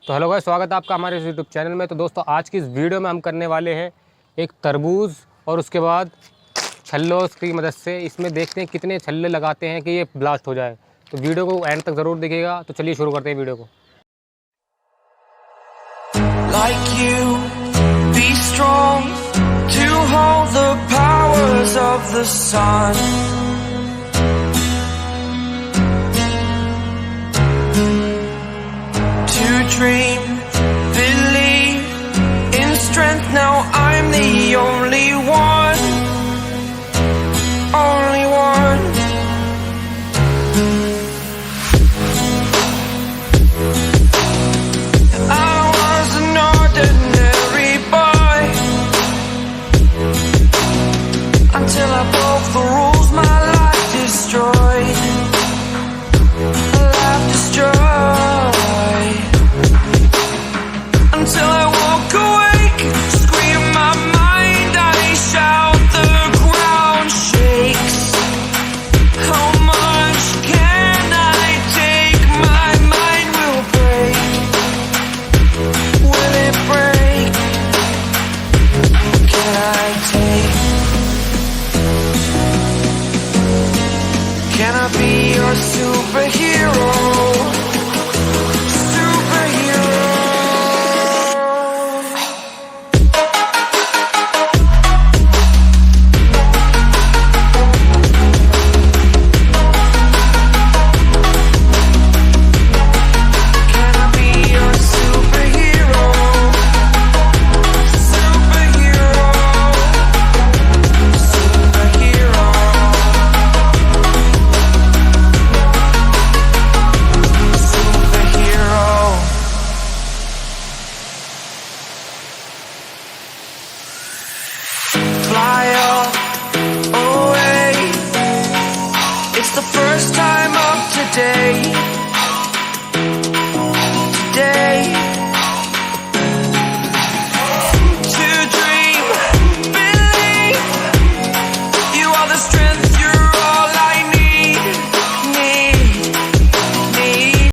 तो hello guys, स्वागत है आपका हमारे इस यूट्यूब चैनल में। तो दोस्तों आज की इस वीडियो में हम करने वाले हैं एक तरबूज और उसके बाद छल्लों की मदद से इसमें देखते हैं कितने छल्ले लगाते हैं कि ये ब्लास्ट हो जाए। तो वीडियो को एंड तक ज़रूर देखिएगा। तो चलिए शुरू करते हैं वीडियो को। Like you, be strong to hold the powers of the sun. To dream, believe in strength. Now I'm the only one.